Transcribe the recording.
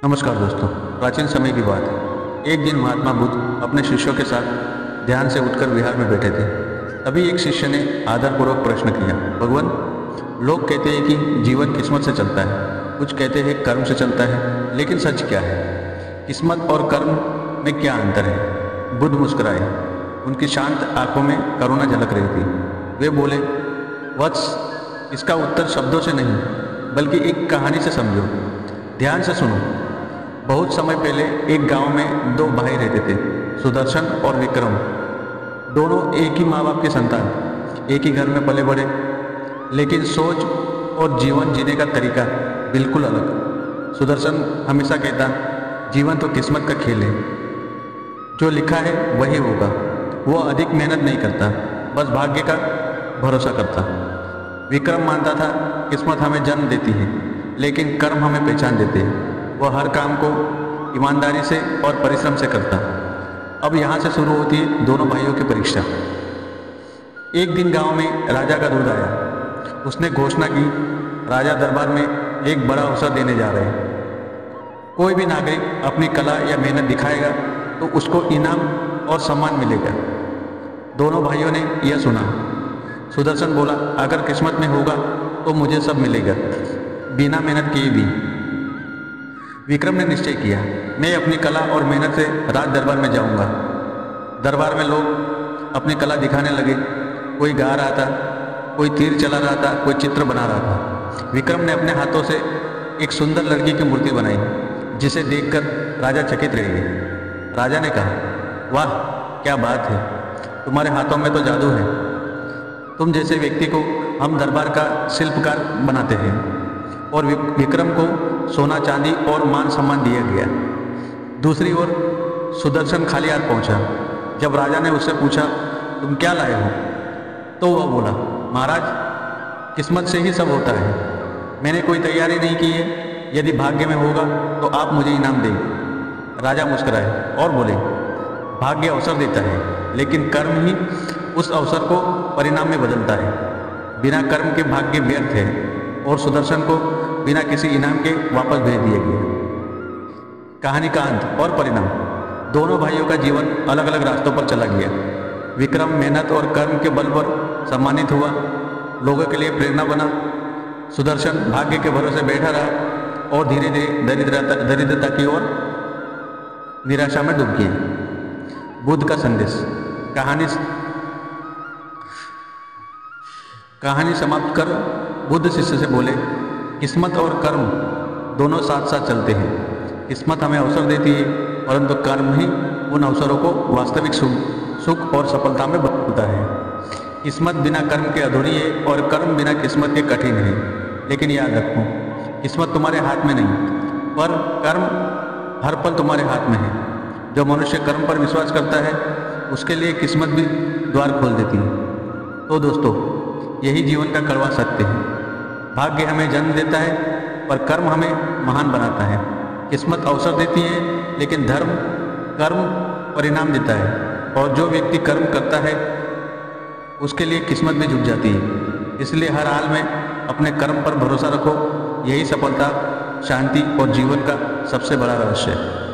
नमस्कार दोस्तों। प्राचीन समय की बात है। एक दिन महात्मा बुद्ध अपने शिष्यों के साथ ध्यान से उठकर विहार में बैठे थे। तभी एक शिष्य ने आदरपूर्वक प्रश्न किया, भगवान, लोग कहते हैं कि जीवन किस्मत से चलता है, कुछ कहते हैं कर्म से चलता है, लेकिन सच क्या है? किस्मत और कर्म में क्या अंतर है? बुद्ध मुस्कुराए। उनकी शांत आंखों में करुणा झलक रही थी। वे बोले, वत्स, इसका उत्तर शब्दों से नहीं बल्कि एक कहानी से समझो। ध्यान से सुनो। बहुत समय पहले एक गांव में दो भाई रहते थे, सुदर्शन और विक्रम। दोनों एक ही माँ बाप के संतान, एक ही घर में पले बड़े, लेकिन सोच और जीवन जीने का तरीका बिल्कुल अलग। सुदर्शन हमेशा कहता, जीवन तो किस्मत का खेल है, जो लिखा है वही होगा। वो अधिक मेहनत नहीं करता, बस भाग्य का भरोसा करता। विक्रम मानता था, किस्मत हमें जन्म देती है, लेकिन कर्म हमें पहचान देते हैं। वह हर काम को ईमानदारी से और परिश्रम से करता। अब यहाँ से शुरू होती है दोनों भाइयों की परीक्षा। एक दिन गांव में राजा का दूत आया। उसने घोषणा की, राजा दरबार में एक बड़ा अवसर देने जा रहे हैं। कोई भी नागरिक अपनी कला या मेहनत दिखाएगा तो उसको इनाम और सम्मान मिलेगा। दोनों भाइयों ने यह सुना। सुदर्शन बोला, अगर किस्मत में होगा तो मुझे सब मिलेगा, बिना मेहनत किए भी। विक्रम ने निश्चय किया, मैं अपनी कला और मेहनत से राज दरबार में जाऊंगा। दरबार में लोग अपनी कला दिखाने लगे। कोई गा रहा था, कोई तीर चला रहा था, कोई चित्र बना रहा था। विक्रम ने अपने हाथों से एक सुंदर लड़की की मूर्ति बनाई, जिसे देखकर राजा चकित रह गए। राजा ने कहा, वाह, क्या बात है, तुम्हारे हाथों में तो जादू है। तुम जैसे व्यक्ति को हम दरबार का शिल्पकार बनाते हैं। और विक्रम को सोना चांदी और मान सम्मान दिया गया। दूसरी ओर सुदर्शन खाली हाथ पहुंचा। जब राजा ने उससे पूछा, तुम क्या लाए हो? तो वह बोला, महाराज, किस्मत से ही सब होता है, मैंने कोई तैयारी नहीं की है। यदि भाग्य में होगा तो आप मुझे इनाम देंगे। राजा मुस्कुराए और बोले, भाग्य अवसर देता है, लेकिन कर्म ही उस अवसर को परिणाम में बदलता है। बिना कर्म के भाग्य व्यर्थ है। और सुदर्शन को बिना किसी इनाम के वापस भेज दिया गया। कहानी का अंत और परिणाम। दोनों भाइयों का जीवन अलग अलग रास्तों पर चला गया। विक्रम मेहनत और कर्म के बल पर सम्मानित हुआ, लोगों के लिए प्रेरणा बना। सुदर्शन भाग्य के भरोसे बैठा रहा और धीरे धीरे दरिद्रता की ओर निराशा में डूब गया। बुद्ध का संदेश। कहानी समाप्त कर बुद्ध शिष्य से बोले, किस्मत और कर्म दोनों साथ साथ चलते हैं। किस्मत हमें अवसर देती है, परंतु कर्म ही उन अवसरों को वास्तविक सुख और सफलता में बदलता है। किस्मत बिना कर्म के अधूरी है और कर्म बिना किस्मत के कठिन है। लेकिन याद रखो, किस्मत तुम्हारे हाथ में नहीं, पर कर्म हर पल तुम्हारे हाथ में है। जो मनुष्य कर्म पर विश्वास करता है, उसके लिए किस्मत भी द्वार खोल देती है। तो दोस्तों, यही जीवन का कड़वा सत्य है। भाग्य हमें जन्म देता है, पर कर्म हमें महान बनाता है। किस्मत अवसर देती है, लेकिन कर्म परिणाम देता है। और जो व्यक्ति कर्म करता है, उसके लिए किस्मत भी झुक जाती है। इसलिए हर हाल में अपने कर्म पर भरोसा रखो। यही सफलता, शांति और जीवन का सबसे बड़ा रहस्य है।